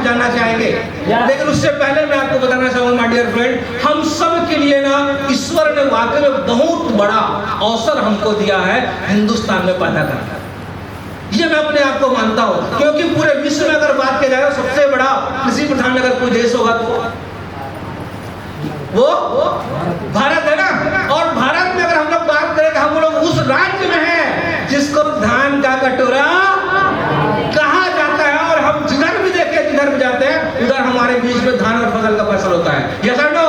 जानना चाहेंगे, लेकिन उससे पहले मैं आपको बताना चाहूंगा माय डियर फ्रेंड, हम सब के लिए ना ईश्वर ने वाकई में बहुत बड़ा अवसर हमको दिया है हिंदुस्तान में पैदा करना। ये मैं अपने आप को मानता हूं, क्योंकि पूरे विश्व में अगर बात किया जाए सबसे बड़ा कृषि प्रधान अगर कोई देश होगा तो वो भारत है ना। और भारत में अगर हम लोग बात करें कि हम लोग उस राज्य में हैं जिसको धान का कटोरा कहा जाता है, और हम जिधर भी देखें जिधर भी जाते हैं उधर हमारे बीच में धान और फसल का फसल होता है। यस और नो?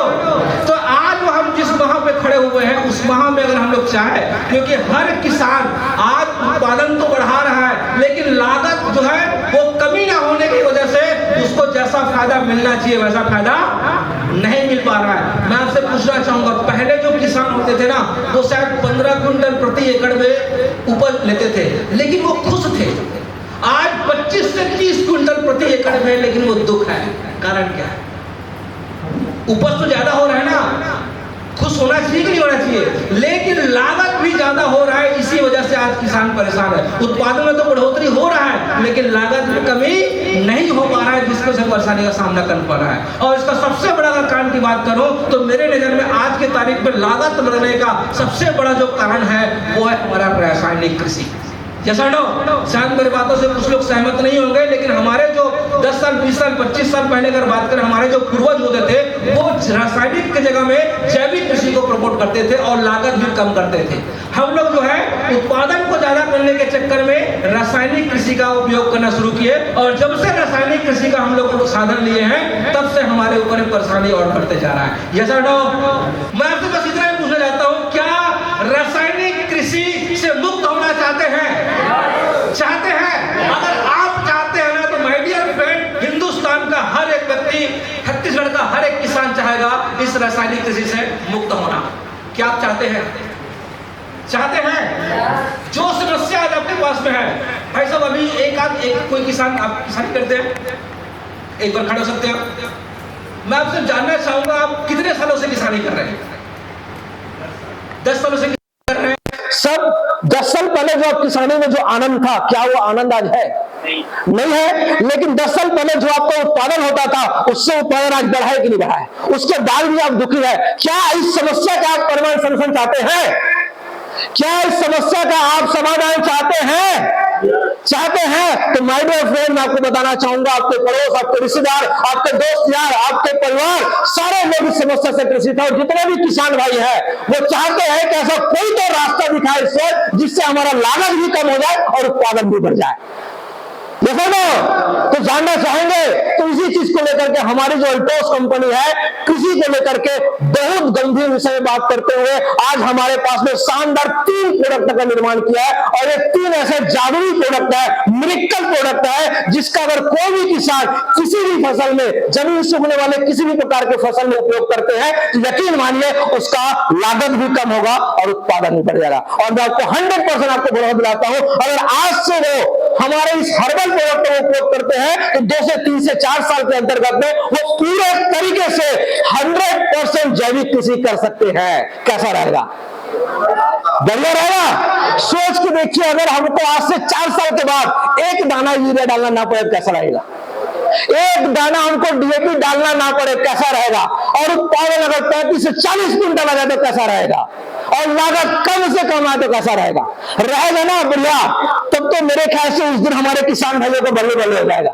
तो आज वो हम जिस वहां पे खड़े हुए हैं उस वहां में अगर हम लोग चाहें, क्योंकि हर किसान आज उत्पादन तो बढ़ा रहा है लेकिन लागत जो है वो कमी ना होने की वजह से उसको जैसा फायदा मिलना चाहिए वैसा फायदा नहीं मिल पा रहा है। मैं आपसे पूछना चाहूंगा, पहले जो किसान होते थे ना वो शायद 15 क्विंटल प्रति एकड़ में उपज लेते थे लेकिन वो खुश थे। आज 25 से 30 क्विंटल प्रति एकड़ में लेकिन वो दुख है। कारण क्या है? उपज तो ज्यादा हो रहा है ना, खुश होना चाहिए कि नहीं होना चाहिए, लेकिन लागत भी ज्यादा हो रहा है। इसी वजह से आज किसान परेशान है। उत्पादन में तो बढ़ोतरी हो रहा है लेकिन लागत में कमी नहीं हो पा रहा है, जिसको से परेशानी का सामना कर पा रहा है। और इसका सबसे बड़ा अगर कारण की बात करूं तो मेरे नजर में आज के तारीख में लागत बढ़ने का सबसे बड़ा जो कारण है वो है हमारा रासायनिक कृषि। जैसा नो शायद मेरी बातों से कुछ लोग सहमत नहीं होंगे, लेकिन हमारे जो 10 साल 20 साल 25 साल पहले अगर बात करें, हमारे जो पूर्वज होते थे वो रासायनिक की जगह में जैविक कृषि को प्रमोट करते थे और लागत भी कम करते थे। हम लोग जो है उत्पादन को ज्यादा करने के चक्कर में रासायनिक कृषि का उपयोग करना शुरू किए, और जब से रासायनिक कृषि का हम लोग साधन लिए हैं तब से हमारे ऊपर परेशानी और बढ़ते जा रहा है। यस और नो? मैं आपसे बस इतना ही पूछना चाहता हूँ, क्या रासायनिक कृषि से मुक्त होना चाहते हैं? चाहते हैं? अगर आप चाहते हैं ना तो माय डियर फ्रेंड, हिंदुस्तान का हर एक व्यक्ति, छत्तीसगढ़ का हर एक किसान चाहेगा इस रासायनिक कृषि से मुक्त होना। क्या आप चाहते हैं? चाहते हैं? जो समस्या आज आपके पास में है भाई साहब, अभी एक कोई किसान, आप किसानी करते हैं, एक बार खड़े हो सकते हैं? मैं आपसे जानना चाहूंगा आप कितने सालों से किसानी कर रहे हैं? 10 सालों से कर रहे हैं? सब 10 साल पहले जो आप किसानी में जो आनंद था, क्या वो आनंद आज है? नहीं है। लेकिन 10 साल पहले जो आपका उत्पादन होता था उससे उत्पादन आज बढ़ा है कि नहीं बढ़ा है? उसके बाद भी आप दुखी है। क्या इस समस्या का आप परमानेंट सॉल्यूशन चाहते हैं? क्या इस समस्या का आप समाधान चाहते हैं? चाहते हैं तो माय डियर फ्रेंड, मैं आपको बताना चाहूंगा, आपके पड़ोस, आपके रिश्तेदार, आपके दोस्त यार, आपके परिवार, सारे लोग इस समस्या से ग्रसित है। और जितने भी किसान भाई हैं वो चाहते हैं कि ऐसा कोई तो रास्ता दिखाए इससे, जिससे हमारा लागत भी कम हो जाए और उत्पादन भी बढ़ जाए। देखो ना, तो जानना चाहेंगे तो इसी चीज को लेकर के हमारी जो अल्टोस कंपनी है कृषि को लेकर के बहुत गंभीर विषय में बात करते हुए आज हमारे पास में शानदार 3 प्रोडक्ट का निर्माण किया है। और ये 3 ऐसे जादुई प्रोडक्ट है, मिरेकल प्रोडक्ट है, जिसका अगर कोई भी किसान किसी भी फसल में, जमीन से उगने वाले किसी भी प्रकार के फसल में उपयोग करते हैं तो यकीन मानिए उसका लागत भी कम होगा और उत्पादन भी बढ़ जाएगा। और मैं आपको 100% आपको भरोसा दिलाता हूं, अगर आज से वो हमारे इस हर्बल प्रोडक्ट का उपयोग करते हैं तो 2 से 3 से 4 साल के अंतर्गत में वो पूरे तरीके से 100% जैविक कृषि कर सकते हैं। कैसा रहेगा? बढ़िया रहेगा। सोच के देखिए, अगर हमको आज से 4 साल के बाद एक दाना यूरिया डालना ना पड़े कैसा रहेगा? एक दाना हमको डीएपी डालना ना पड़े कैसा रहेगा? और उत्पादन अगर 35 से 40 क्विंटल आ जाए तो कैसा रहेगा? और लागत कम से कम आए तो कैसा रहेगा? रहेगा ना बढ़िया। तब तो मेरे ख्याल से उस दिन हमारे किसान भाइयों को बल्ले बल्ले हो जाएगा।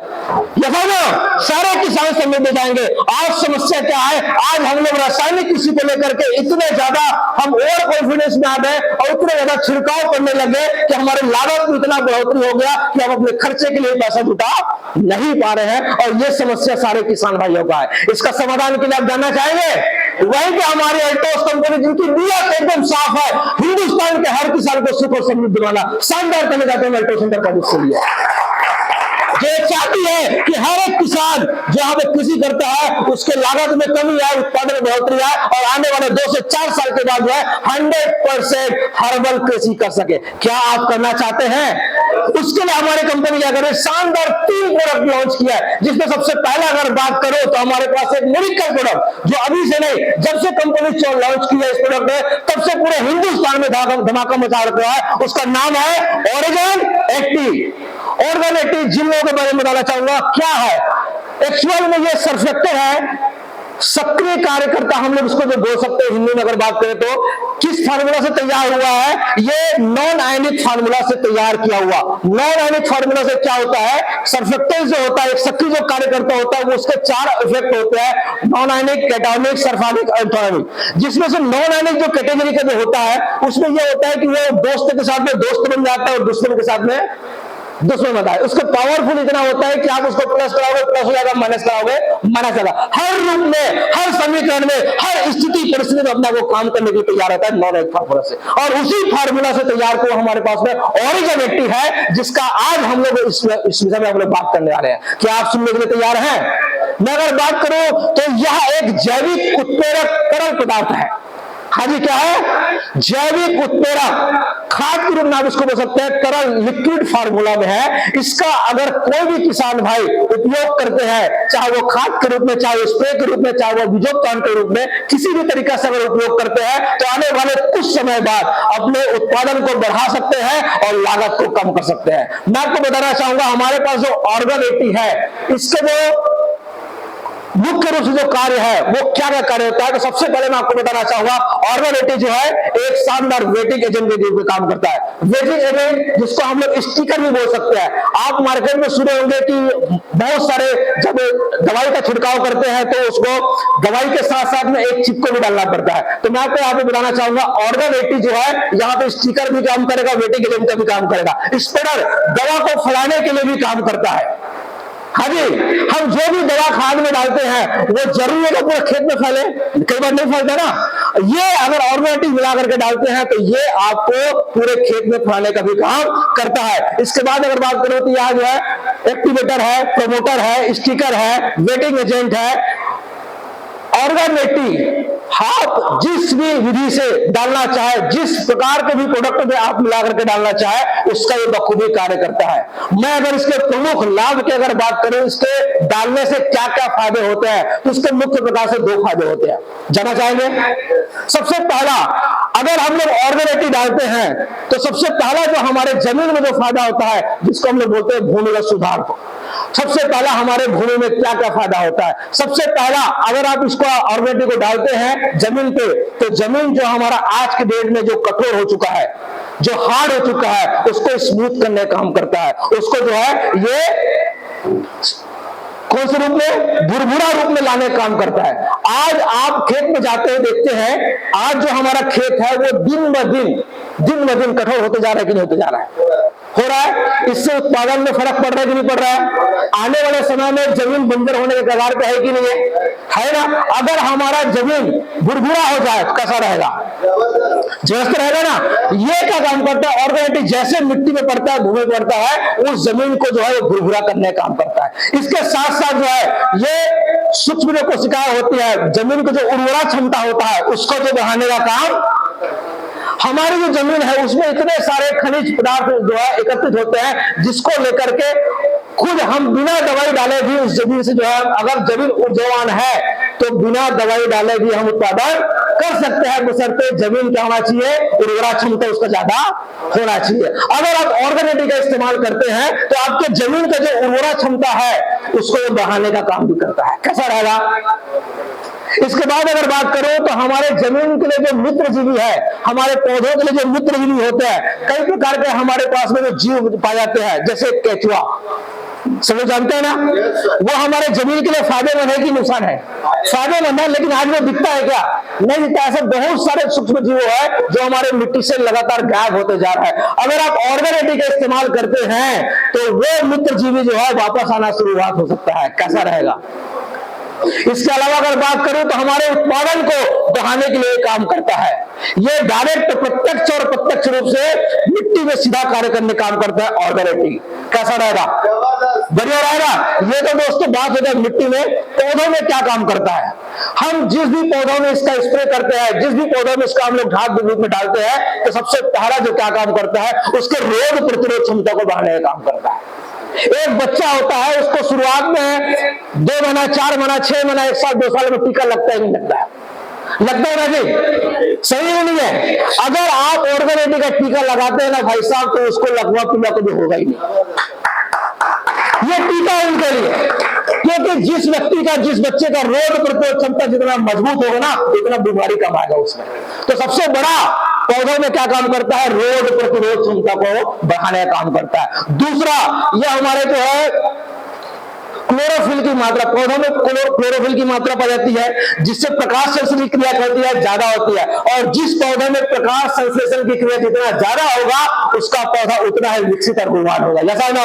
यथा ना सारे किसान समृद्ध हो जाएंगे। आज समस्या क्या है? आज हम लोग रासायनिक कृषि को लेकर के इतने ज्यादा हम ओवर कॉन्फिडेंस में आ गए और इतने ज्यादा छिड़काव करने लगे कि हमारे लागत में इतना बढ़ोतरी हो गया कि हम अपने खर्चे के लिए पैसा जुटा नहीं पा रहे हैं। और ये समस्या सारे किसान भाइयों का है। इसका समाधान के लिए आप जानना चाहेंगे? वहीं पे हमारी अल्टोस कंपनी, जिनकी नीयत एकदम साफ है, हिंदुस्तान के हर किसान को सुख और समृद्धि वाला शानदार करने जाते हैं अल्टोस इंटरप्राइजेज के लिए, जो चाहती है कि हर एक किसान जहां पे कृषि करता है उसके लागत में कमी आए, उत्पादन में बढ़ोतरी आए और आने वाले 2 से 4 साल के बाद जो है 100% हर्बल कृषि कर सके। क्या आप करना चाहते हैं? उसके लिए हमारी कंपनी क्या करे, शानदार 3 प्रोडक्ट लॉन्च किया है, जिसमें सबसे पहला अगर बात करो तो हमारे पास एक मिरेकल प्रोडक्ट, जो अभी से नहीं, जब से कंपनी लॉन्च की है इस प्रोडक्ट में तब से पूरे हिंदुस्तान में धमाका मचा रखा है। उसका नाम है ऑर्गन एक्टिव। ऑर्गन एक्टिव जिन लोगों के बारे में बताना चाहूंगा क्या है। एक्चुअल में ये सर्फेक्टर है, सक्रिय कार्यकर्ता हम लोग इसको जो बोल सकते हैं हिंदी में अगर बात करें तो। किस फार्मूला से तैयार हुआ है? ये नॉन आयनिक फार्मूला से तैयार किया हुआ। नॉन आयनिक फार्मूला से क्या होता है? सर्फेक्टेंस जो होता है, एक सक्रिय जो कार्यकर्ता होता है, वो उसके 4 इफेक्ट होते हैं, non ionic, cationic, sulphonic, alcoholic. जिसमें से नॉन आयनिक जो कैटेगरी का जो होता है उसमें ये होता है कि वो दोस्त के साथ में दोस्त बन जाता है और दुश्मन के साथ में दुश्मन बनता है। उसका पावरफुल इतना होता है कि आप उसको प्लस कराओगे प्लस हो जाएगा, माइनस कराओगे माइनस होगा। हर रूप में, हर समीकरण में, हर स्थिति परिस्थिति में अपना वो काम करने के लिए तैयार रहता है नॉन आयनिक फार्मूला से। और उसी फार्मूला से तैयार को हमारे पास में ऑरिजिन एक्टिव है, जिसका आज हम लोग इस विषय में हम लोग बात करने वाले हैं। क्या आप सुनने के लिए तैयार हैं? मैं अगर बात करूं तो यह एक जैविक उत्प्रेरक तरल पदार्थ है। हाँ जी, क्या है? जैविक उत्प्रेरक, खाद के रूप में आप इसको बोल सकते हैं, तरल लिक्विड फार्मूला में है। इसका अगर कोई भी किसान भाई उपयोग करते हैं, चाहे वो खाद के रूप में, चाहे वो स्प्रे के रूप में, चाहे वो बीजोत्पादन के रूप में, किसी भी तरीका से अगर उपयोग करते हैं तो आने वाले कुछ समय बाद अपने उत्पादन को बढ़ा सकते हैं और लागत को कम कर सकते हैं। मैं आपको बताना चाहूंगा हमारे पास जो ऑर्गन 80 है, इसके जो मुख्य रूप से जो कार्य है वो क्या क्या कार्य होता है, तो सबसे पहले मैं आपको बताना चाहूंगा ऑर्गन 80 जो है एक शानदार वेटिंग एजेंट के रूप में काम करता है। वेटिंग एजेंट जिसको हम लोग स्टिकर भी बोल सकते हैं। आप मार्केट में सुने होंगे कि बहुत सारे जब दवाई का छिड़काव करते हैं तो उसको दवाई के साथ साथ में एक चिप को भी डालना पड़ता है। तो मैं आपको यहाँ पे बताना चाहूंगा ऑर्गन 80 जो है यहाँ पे स्टिकर भी काम करेगा, वेटिंग एजेंट का भी काम करेगा। स्प्रेडर दवा को फैलाने के लिए भी काम करता है। हाँ जी, हम जो भी दवा खाद में डालते हैं वो जरूरी है कि पूरे खेत में फैले, कई बार नहीं फैलता ना। ये अगर ऑर्गेनिक मिला करके डालते हैं तो ये आपको पूरे खेत में फैलाने का भी काम करता है। इसके बाद अगर बात करें तो यहाँ जो है एक्टिवेटर है, प्रमोटर है, स्टिकर है, वेटिंग एजेंट है। ऑर्गन 80 आप जिस भी विधि से डालना चाहे, जिस प्रकार के भी प्रोडक्ट में आप मिला करके डालना चाहे, उसका ये बखूबी कार्य करता है। मैं अगर इसके प्रमुख लाभ की अगर बात करूं, इसके डालने से क्या क्या फायदे होते हैं, तो इसके मुख्य प्रकार से 2 फायदे होते हैं। जानना चाहेंगे? सबसे पहला, अगर हम लोग ऑर्गन 80 डालते हैं तो सबसे पहला जो हमारे जमीन में जो फायदा होता है, जिसको हम लोग बोलते हैं भूमिगत सुधार को। सबसे पहला हमारे भूमि में क्या क्या फायदा होता है? सबसे पहला, अगर आप इसको ऑर्गेनिक को डालते हैं जमीन पे, तो जमीन जो हमारा आज के डेट में जो कठोर हो चुका है, जो हार्ड हो चुका है, उसको स्मूथ करने का काम करता है। उसको जो है ये कौन से रूप में? भुरभुरा रूप में लाने का काम करता है। आज आप खेत में जाते हैं, देखते हैं आज जो हमारा खेत है वो दिन ब दिन कठोर होते जा रहा है कि नहीं होते जा रहा है? हो रहा है। इससे उत्पादन में फर्क पड़ रहा है कि नहीं पड़ रहा है? आने वाले समय में जमीन बंजर होने के कगार पे है कि नहीं है ना? अगर हमारा जमीन भुरभुरा हो जाए तो कैसा रहेगा? जबरदस्त रहेगा ना। ये क्या काम करता है? ऑर्गेनिक जैसे मिट्टी में पड़ता है, भूमि में पड़ता है, उस जमीन को जो है वो भुरभुरा करने का काम करता है। इसके साथ साथ जो है ये सूक्ष्म जो कोशिकाएं होती है, जमीन को जो उर्वरा क्षमता होता है उसको जो बढ़ाने का काम। हमारी जो जमीन है उसमें इतने सारे खनिज पदार्थ जो है एकत्रित होते हैं, जिसको लेकर के खुद हम बिना दवाई डाले भी उस जमीन से जो है, अगर जमीन ऊर्जावान है तो बिना दवाई डाले भी हम उत्पादन कर सकते हैं, बशर्ते जमीन क्या होना चाहिए? उर्वरा क्षमता उसका ज्यादा होना चाहिए। अगर आप ऑर्गेनिक का इस्तेमाल करते हैं तो आपके जमीन का जो उर्वरा क्षमता है उसको बढ़ाने का काम भी करता है। कैसा रहेगा? इसके बाद अगर बात करें तो हमारे जमीन के लिए जो मित्र जीवी है, हमारे पौधों के लिए जो मित्र जीवी होते हैं, कई प्रकार के हमारे पास में जो जीव पाए जाते हैं, जैसे केचुआ, सब जानते हैं ना, वो हमारे जमीन के लिए फायदेमंद है कि नुकसान है? फायदेमंद है, लेकिन आज वो दिखता है क्या? नहीं दिखता। ऐसे बहुत सारे सूक्ष्म जीव है जो हमारे मिट्टी से लगातार गायब होते जा रहा है। अगर आप ऑर्गेनिक का इस्तेमाल करते हैं तो वो मित्र जीवी जो है वापस आना शुरुआत हो सकता है। कैसा रहेगा? इसके अलावा अगर बात करूं तो हमारे उत्पादन को बढ़ाने के लिए काम करता है। ये डायरेक्ट, प्रत्यक्ष और प्रत्यक्ष रूप से मिट्टी में सीधा कार्य करने काम करता है ऑर्गेनिक। कैसा रहेगा? बढ़िया रहेगा। ये तो दोस्तों बात होता है मिट्टी में। पौधों में क्या काम करता है? हम जिस भी पौधों में इसका स्प्रे करते हैं, जिस भी पौधों में इसका हम लोग खाद के रूप में डालते हैं, तो सबसे पहला जो क्या काम करता है, उसके रोग प्रतिरोध क्षमता को बढ़ाने का काम करता है। एक बच्चा होता है, उसको शुरुआत में 2 महीना, 4 महीना, 6 महीना, 1 साल, 2 साल में टीका लगता ही नहीं लगता है। लगता है ना जी? सही नहीं है। अगर आप ऑर्गेनिक का टीका लगाते हैं ना भाई साहब, तो उसको लगवा पीला कभी होगा ही नहीं। ये टीका उनके लिए, क्योंकि जिस व्यक्ति का, जिस बच्चे का रोग प्रतिरोध क्षमता जितना मजबूत होगा ना, इतना बीमारी कम आएगा उसमें। तो सबसे बड़ा पौधों में क्या काम करता है, रोग प्रतिरोध क्षमता को बढ़ाने का काम करता है। दूसरा, यह हमारे जो है क्लोरोफिल की मात्रा, पौधों में क्लोरोफिल की मात्रा पाई जाती है, जिससे प्रकाश संश्लेषण की क्रिया होती है, ज्यादा होती है। और जिस पौधे में प्रकाश संश्लेषण की क्रिया जितना ज्यादा होगा, उसका पौधा उतना ही विकसित और गुणवान होगा। जैसा ना,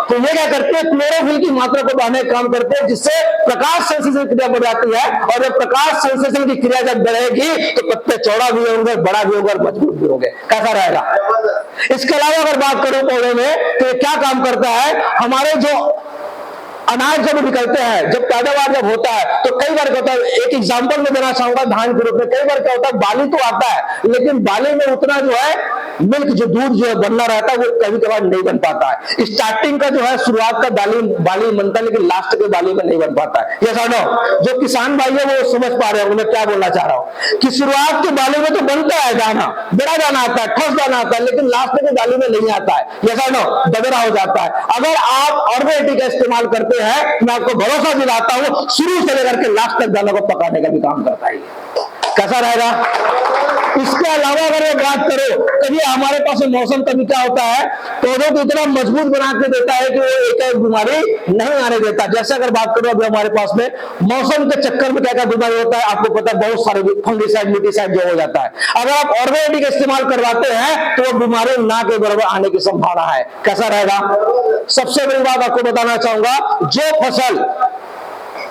तो ये क्या करते हैं, क्लोरोफिल की मात्रा को बढ़ाने का काम करते हैं, जिससे प्रकाश संश्लेषण की क्रिया बढ़ जाती है। और जब प्रकाश संश्लेषण की क्रिया जब बढ़ेगी तो पत्ते चौड़ा भी होंगे, बड़ा भी होगा और मजबूत भी होंगे। कैसा रहेगा? इसके अलावा अगर बात करूं पौधे में, तो क्या काम करता है, हमारे जो अनाज जब निकलते हैं, जब पैदावार जब होता है, तो कई बार क्या होता है, एक एग्जांपल में देना चाहूंगा धान के रूप में। कई बार क्या होता है, बाली तो आता है, लेकिन बाली में उतना जो है मिल्क, जो दूध जो है बनना रहता है, वो कभी कभार नहीं बन पाता है। स्टार्टिंग का जो है, शुरुआत का बाली बनता है, लेकिन लास्ट के बाली में नहीं बन पाता है। ये समझो, जो किसान भाई है वो समझ पा रहे होंगे मैं क्या बोलना चाह रहा हूँ, कि शुरुआत के बाली में तो बनता है दाना, बड़ा दाना आता है, ठोस दाना आता है, लेकिन लास्ट के बाली में नहीं आता है। ये समझो, दबेरा हो जाता है। अगर आप ऑर्गेनिक का इस्तेमाल करते है, मैं आपको भरोसा दिलाता हूं, शुरू से लेकर के लास्ट तक दाना को पकाने का भी काम करता है। कैसा रहेगा? इसके अलावा अगर मैं बात करूं, कभी हमारे पास मौसम कभी क्या होता है, पौधों को इतना मजबूत बना के देता है कि वो एक बीमारी नहीं आने देता। जैसे अगर बात करूं अभी हमारे पास में मौसम के चक्कर में क्या क्या बीमारी होता है, आपको पता है, बहुत सारे फंगिसाइड, मिटीसाइड जो हो जाता है। अगर आप ऑर्गेनिक का इस्तेमाल करवाते हैं तो वो बीमारी ना के बराबर आने की संभावना है। कैसा रहेगा? सबसे बड़ी बात आपको बताना चाहूंगा, जो फसल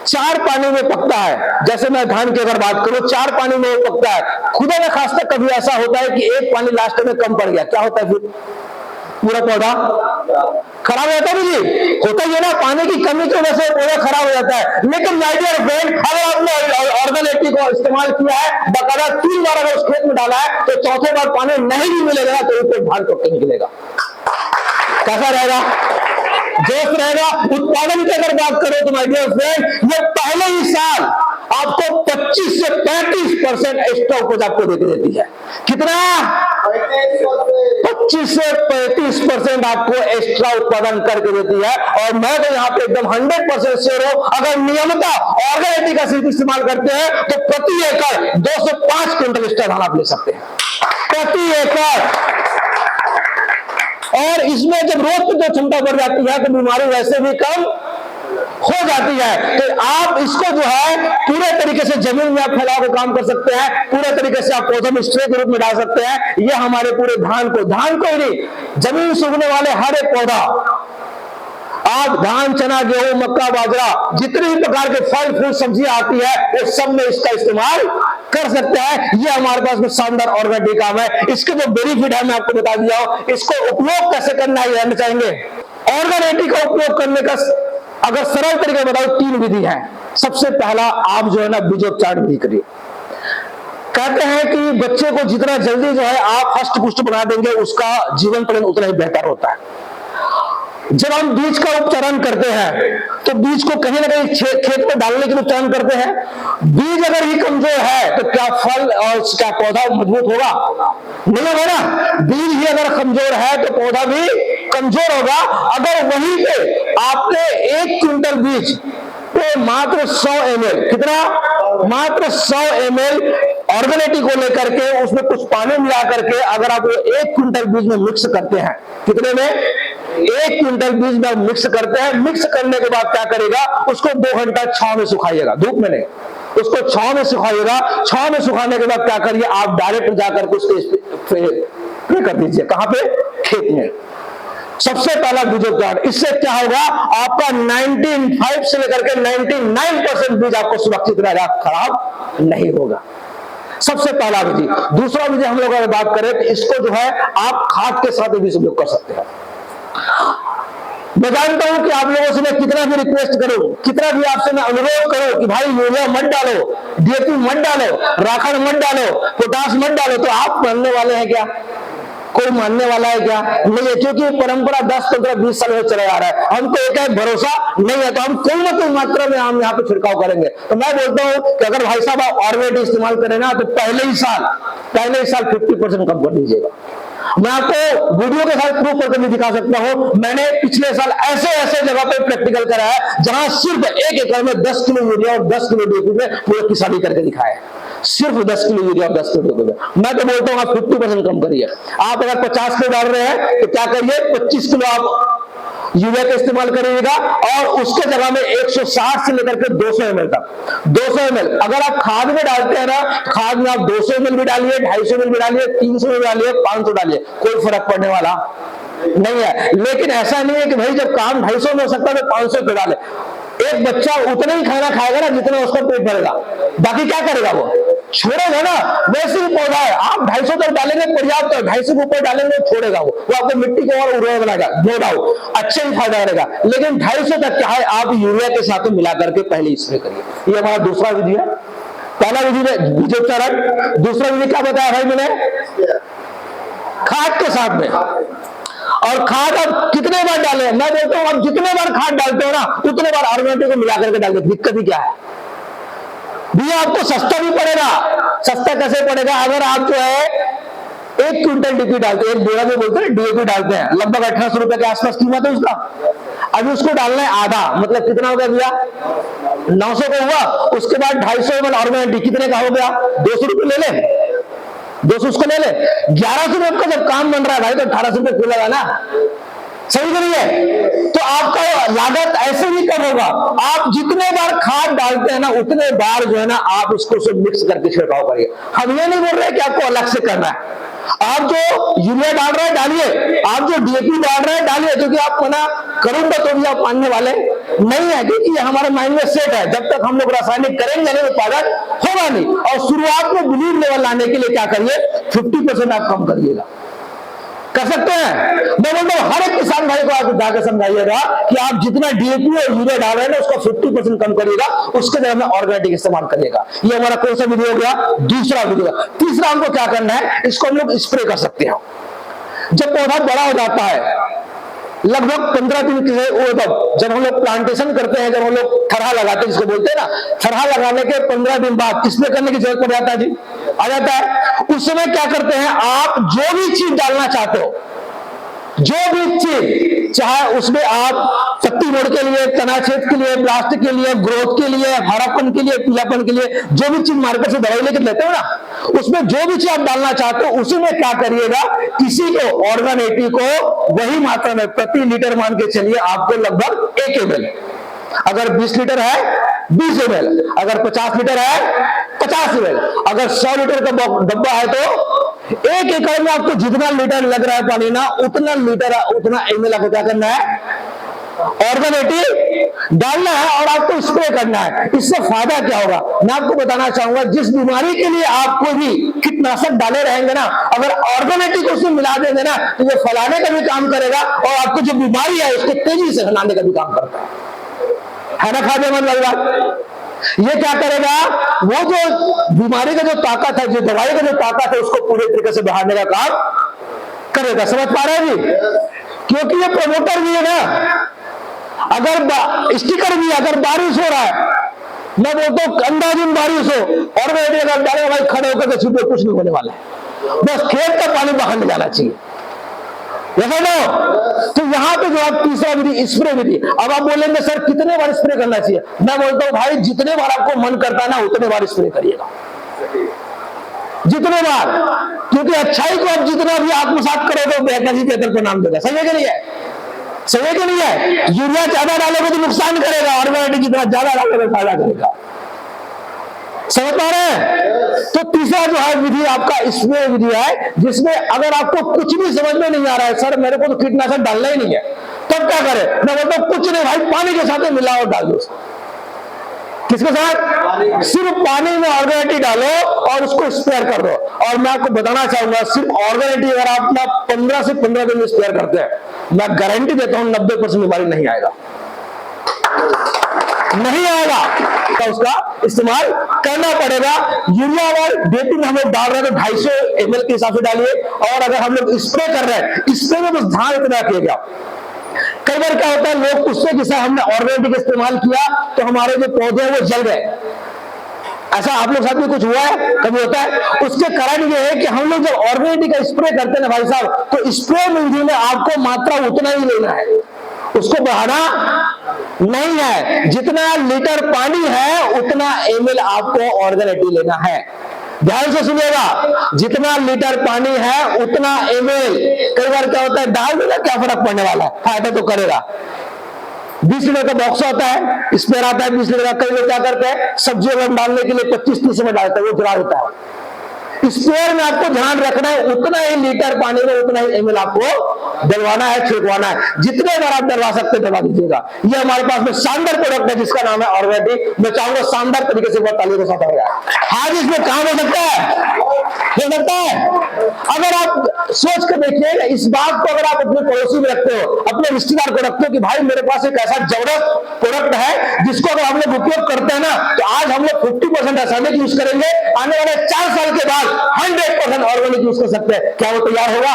4 पानी में पकता है, जैसे मैं धान की अगर बात करूं, 4 पानी में पकता है, खुदा न खास्ता कभी ऐसा होता है कि एक पानी लास्ट में कम पड़ गया, क्या होता है फिर? पूरा पौधा खराब हो जाता है जी। होता ही है ना, पानी की कमी की वजह से पौधा खराब हो जाता है। लेकिन माय डियर फ्रेंड, अगर आपने ऑर्गेनिक को इस्तेमाल किया है, बकायदा 3 बार अगर उस खेत में डाला है, तो चौथे बार पानी नहीं भी मिलेगा तो ऊपर धान टूट के निकलेगा। कैसा रहेगा? जोश रहेगा। उत्पादन की अगर बात करें तो माय डियर फ्रेंड, ये पहले ही साल आपको 25 से 35% एक्स्ट्रा उपज आपको देके देती है। कितना? 25 से 35% आपको एक्स्ट्रा उत्पादन करके देती है। और मैं तो यहाँ पे एकदम 100% श्योर हूं, अगर नियमित ऑर्गेनिक का सीड इस्तेमाल करते हैं तो प्रति एकड़ 2 से 5 क्विंटल एक्स्ट्रा धान आप ले सकते हैं प्रति एकड़। और इसमें जब रोग प्रतिरोधक क्षमता बढ़ जाती है तो बीमारी वैसे भी कम हो जाती है। तो आप इसको जो है पूरे तरीके से जमीन में आप फैलाव का काम कर सकते हैं, पूरे तरीके से आप पौधों में स्प्रे के रूप में डाल सकते हैं। ये हमारे पूरे धान को ही नहीं, जमीन से उगने वाले हर एक पौधा, आप धान, चना, गेहूं, मक्का, बाजरा, जितने भी प्रकार के फल फूल सब्जियां आती है, वो सब में इसका इस्तेमाल कर सकते हैं। ये हमारे पास में शानदार ऑर्गेनिक काम है। इसके जो बेनिफिट है मैं आपको बता दिया हूं। इसको उपयोग कैसे करना है जानना चाहेंगे? ऑर्गेनिक का उपयोग करने का अगर सरल तरीके बताओ, 3 विधि है। सबसे पहला, आप जो है ना बीजोपचार विधि करिए। कहते हैं कि बच्चे को जितना जल्दी जो है आप हष्ट पुष्ट बना देंगे, उसका जीवन पर्यंत उतना ही बेहतर होता है। जब हम बीज का उपचारण करते हैं तो बीज को कहीं ना कहीं खेत में डालने के लिए उपचारण करते हैं। बीज अगर ही कमजोर है तो क्या फल और क्या पौधा मजबूत होगा? नहीं होगा ना। बीज ही अगर कमजोर है तो पौधा भी कमजोर होगा। अगर वहीं पे आपने 1 क्विंटल बीज तो मात्र 100 ml, कितना? मात्र 100 ml ऑर्गेनिक को लेकर के उसमें कुछ पानी मिला करके अगर आप 1 क्विंटल बीज में मिक्स करते हैं, कितने में? 1 क्विंटल बीज में मिक्स करते हैं। मिक्स करने के बाद क्या करेगा, उसको 2 घंटा छांव में सुखाइएगा, धूप में नहीं, उसको छांव में सुखाइएगा। छांव में सुखाने के बाद क्या करिए, आप डायरेक्ट जाकर के उसके स्प्रे कर दीजिए। कहां पे? खेत में। सबसे पहला बीजोपचार। इससे क्या होगा, आपका 95 से लेकर के 99% बीज आपको सुरक्षित रहेगा, खराब नहीं होगा। सबसे पहला विधि। दूसरा विधि हम लोग अगर बात करें तो इसको जो है आप खाद के साथ भी उपयोग कर सकते हैं। मैं जानता हूं कि आप लोगों से मैं कितना भी रिक्वेस्ट करूं, कितना भी आपसे मैं अनुरोध करूं कि भाई यूरिया मत डालो, डीएपी मत डालो, राखड़ मत डालो, पोटाश मत डालो, तो आप मानने वाले हैं क्या? कोई मानने वाला है क्या? नहीं है, क्योंकि परंपरा 10, 15, 20 साल से चला आ रहा है। हमको एक भरोसा नहीं है, तो हम कोई ना कोई मात्रा में हम यहाँ पे छिड़काव करेंगे। तो मैं बोलता हूँ कि अगर भाई साहब आप ऑर्गेनिक इस्तेमाल करें ना, तो पहले ही साल 50% कम कर दीजिएगा। मैं आपको वीडियो के साथ प्रूफ करके भी दिखा सकता हूं। मैंने पिछले साल ऐसे ऐसे जगह पे प्रैक्टिकल करा है जहां सिर्फ 1 एकड़ में 10 किलो यूरिया और 10 किलो डीएपी में पूरी किसानी करके दिखाया है। सिर्फ 10 किलो यूरिया और 10 किलो डीएपी में। मैं तो बोलता हूं आप 50% कम करिए। आप अगर 50 किलो डाल रहे हैं तो क्या करिए, 25 किलो आप यूरिया का इस्तेमाल करिएगा और उसके जगह में 160 से लेकर के 200 ml तक 200 ml। अगर आप खाद में डालते हैं ना, खाद में आप 200 ml भी डालिए, 250 ml भी डालिए, 300 भी डालिए, 500 डालिए, कोई फर्क पड़ने वाला नहीं है। लेकिन ऐसा नहीं है कि भाई जब काम 250 में हो सकता है तो 500 पे डाले। एक बच्चा उतना ही खाना खाएगा ना जितना उसका पेट भरेगा, बाकी क्या करेगा वो छोड़ेगा ना। वैसे ही पौधा है, आप 250 तक डालेंगे पर्याप्त है, 250 के ऊपर डालेंगे छोड़ेगा वो आपको मिट्टी को और उर्वर बनाएगा, नो डाउट अच्छा ही फायदा करेगा। लेकिन 250 तक क्या है, आप यूरिया के साथ मिला करके पहले स्प्रे करिए। ये हमारा दूसरा विधि है। पहला विधि में बीजोपचारण, दूसरा विधि क्या बताया भाई मैंने, खाद के साथ में। और खाद आप कितने बार डालें, मैं बोलता हूं आप जितने बार खाद डालते हो ना उतने बार ऑर्गेनिक को मिला करके डालते। दिक्कत ही क्या है भैया, आपको सस्ता भी पड़ेगा। सस्ता कैसे पड़ेगा, अगर आप जो है 1 क्विंटल डीपी डालते हैं, 1 बोरा में बोलते हैं डीएपी डालते हैं, लगभग 1800 रुपए के आसपास कीमत है उसका। अभी उसको डालना है आधा, मतलब कितना हो गया भैया, 900 का हुआ। उसके बाद 250 ml ऑर्गेनिक कितने का हो गया, 200 रुपए ले ले, 200 उसको ले ले। 1100 रुपए का जब काम बन रहा है भाई तो 1800 रुपए क्यों लगा ना, सही करिए। तो आपका लागत ऐसे भी कम होगा। आप जितने बार खाद डालते हैं ना उतने बार जो है ना आप उसको सब मिक्स करके छिड़काव करिए। हम ये नहीं बोल रहे कि आपको अलग से करना है। आप जो यूरिया डाल रहे हैं डालिए, आप जो डीएपी डाल रहे हैं डालिए, क्योंकि आप मना करूंगा तो भी आप मानने वाले नहीं है, क्योंकि ये हमारे माइंड में सेट है जब तक हम लोग रासायनिक करेंगे नहीं उत्पादन होगा नहीं। और शुरुआत में बिलीव लेवल लाने के लिए क्या करिए, 50% आप कम करिएगा, कर सकते हैं। मैं बोलता हूं हर एक किसान भाई को आप जाकर समझाइएगा कि आप जितना डीएपी और यूरिया डाल रहे हैं ना उसका 50% कम करिएगा, उसके जगह में ऑर्गेनिक इस्तेमाल करिएगा। ये हमारा कौन सा वीडियो हो गया, दूसरा वीडियो। तीसरा हमको क्या करना है, इसको हम लोग स्प्रे कर सकते हैं। जब पौधा बड़ा हो जाता है लगभग 15 दिन के जब हम लोग प्लांटेशन करते हैं, जब हम लोग थरहा लगाते हैं जिसको बोलते हैं ना, थरहा लगाने के 15 दिन बाद स्प्रे करने की जरूरत पड़ जाता है जी, आ जाता है। उस समय क्या करते हैं, आप जो भी चीज डालना चाहते हो, जो भी चीज, चाहे उसमें आप पत्ती मोड़ के लिए, तनाछेद के लिए, ब्लास्ट के लिए, ग्रोथ के लिए, हरापन के लिए, पीलापन के लिए, जो भी चीज मार्केट से दवाई लेकर लेते हो ना, उसमें जो भी चीज आप डालना चाहते हो उसी में क्या करिएगा, किसी को ऑर्गन 80 को वही मात्रा में प्रति लीटर मान के चलिए आपको लगभग 1 ml। अगर 20 लीटर है 20 ml, अगर 50 लीटर है 50 ml, अगर 100 लीटर का डब्बा है तो 1 एकड़ में आपको जितना लीटर लग रहा है पानी ना उतना लीटर उतना ml आपको क्या करना है, ऑर्गन 80 डालना है और आपको स्प्रे करना है। इससे फायदा क्या होगा मैं आपको बताना चाहूंगा। जिस बीमारी के लिए आप कोई भी कीटनाशक डाले रहेंगे ना, अगर ऑर्गन 80 को उसमें मिला देंगे ना तो ये फैलाने का भी काम करेगा और आपको जो बीमारी है उसको तेजी से फैलाने का भी काम करता है ना। खादेमंद वाली बात, ये क्या करेगा, वो जो बीमारी का जो ताकत है, जो दवाई का जो ताकत है उसको पूरे तरीके से बढ़ाने का काम करेगा। समझ पा रहे हैं जी, क्योंकि ये प्रमोटर भी है ना। अगर स्टिकर भी, अगर बारिश हो रहा है, मैं बोलता हूं अंदाजिन बारिश हो और भाई खड़े होकर के छुपे कुछ नहीं होने वाला है, बस खेत का पानी बाहर नहीं जाना चाहिए। तो यहाँ पे जो आप तीसरा विधि स्प्रे विधि। अब आप बोलेंगे सर कितने बार स्प्रे करना चाहिए, मैं बोलता हूं भाई जितने बार आपको मन करता है ना उतने बार स्प्रे करिएगा, जितने बार, क्योंकि अच्छाई को आप जितना भी आत्मसात करोगे बेहतर को नाम देगा। सही है कि नहीं है, सही है कि नहीं है। यूरिया ज्यादा डालोगे तो नुकसान करेगा, ऑर्गेनिक जितना ज्यादा डालोगे फायदा करेगा। समझ पा रहे हैं। तो तीसरा जो है विधि आपका स्प्रे विधि है, जिसमें अगर आपको कुछ भी समझ में नहीं आ रहा है, सर मेरे को तो कीटनाशक डालना ही नहीं है, तब क्या करें, मैं बोलता हूं कुछ नहीं भाई, पानी के साथ मिलाओ डाल दो। किसके साथ, सिर्फ पानी में ऑर्गेनिक डालो और उसको स्प्रे कर दो। और मैं आपको बताना चाहूंगा सिर्फ ऑर्गेनिक अगर आप 15 से 15 दिन में स्प्रे करते हैं, मैं गारंटी देता हूं 90% बीमारी नहीं आएगा, नहीं आएगा। तो उसका इस्तेमाल करना पड़ेगा। यूरिया और डीएपी में हम लोग डाल रहे हैं तो 250 ml के हिसाब से डालिए, और अगर हम लोग स्प्रे कर रहे हैं, स्प्रे में बस ध्यान इतना रखिएगा। कई बार क्या होता है, लोग उससे जैसा हमने ऑर्गेनिक इस्तेमाल किया तो हमारे जो पौधे हैं वो जल गए, ऐसा आप लोग साथ में कुछ हुआ है, कभी होता है? उसके कारण ये है कि हम लोग जब ऑर्गेनिक का स्प्रे करते हैं ना भाई साहब, तो स्प्रे विधि में आपको मात्रा उतना ही लेना है, उसको बढ़ाना नहीं है। जितना लीटर पानी है उतना ml आपको ऑर्गेनिटी लेना है। ध्यान से सुनिएगा, जितना लीटर पानी है उतना ml। कई बार क्या होता है, डाल देना, क्या फर्क पड़ने वाला है, फायदा तो करेगा। 20 लीटर का बॉक्स आता है, स्प्रे आता है 20 लीटर का। कई लोग क्या करते हैं, सब्जियों में डालने के लिए 25-30 में डालते हैं, वो जला देता है। स्प्रेयर में आपको ध्यान रखना है, उतना ही लीटर पानी में उतना ही ml आपको डलवाना है, छिड़कवाना है। जितने बार आप डलवा सकते डलवा दीजिएगा। ये हमारे पास में शानदार प्रोडक्ट है जिसका नाम है ऑर्गेनिक। मैं चाहूंगा शानदार तरीके से बहुत तालियों के साथ हो जाए। आज इसमें काम हो सकता है, हो सकता है। अगर आप सोच कर देखिए इस बात को, अगर आप अपने पड़ोसी में रखते हो, अपने रिश्तेदार को रखते हो कि भाई मेरे पास एक ऐसा जबरदस्त प्रोडक्ट है जिसको अगर हम लोग उपयोग करते हैं ना, तो आज हम लोग 50% रासायनिक यूज करेंगे, आने वाले 4 साल के बाद 100% ऑर्गेनिक यूज कर सकते हैं। क्या वो तैयार होगा?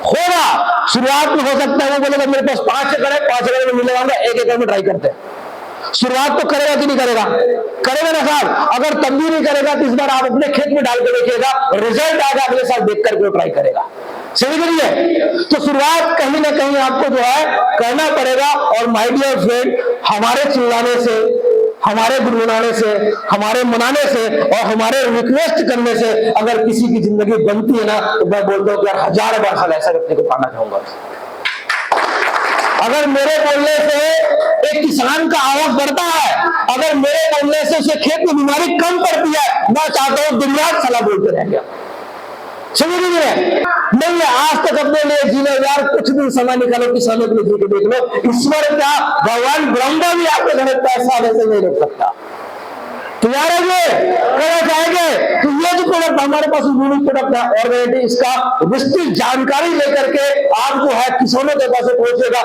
होगा। शुरुआत में हो सकता है वो बोलेगा मेरे पास 5 एकड़ है, 5 एकड़ में मिलेगा, 1 एकड़ में ट्राई करते हैं। शुरुआत तो करेगा कि नहीं करेगा? करेगा ना साहब। अगर तब भी नहीं करेगा तो इस बार आप अपने खेत में डाल के देखिएगा, रिजल्ट आएगा, अगले साल देख करके ट्राई करेगा। सही करिए। तो शुरुआत कहीं ना कहीं आपको जो है करना पड़ेगा। और माय डियर फ्रेंड, हमारे चिल्लाने से, हमारे गुनगुनाने से, हमारे मनाने से और हमारे रिक्वेस्ट करने से अगर किसी की जिंदगी बनती है ना, तो मैं बोलता हूं कि यार 1000 बार साल ऐसा व्यक्ति को पाना चाहूंगा। अगर मेरे बोलने से एक किसान का आवक बढ़ता है, अगर मेरे बोलने से उसे खेत में बीमारी कम पड़ती है, मैं चाहता हूं दुनिया सलाह बोलते रहेंगे। समझ लीजिए, नहीं है आज तक अपने लिए जीने यार, कुछ दिन समय निकालो, किसानों के लिए जी के देख लो। ईश्वर क्या, भगवान ब्रह्मा भी आपके घर पैसा वैसे नहीं रख सकता। तैयार है ये करना चाहेंगे तो ये जो प्रोडक्ट हमारे पास यूनिक प्रोडक्ट है ऑर्गेनिक, इसका विस्तृत जानकारी लेकर के आप जो है किसानों के पास पहुंचेगा।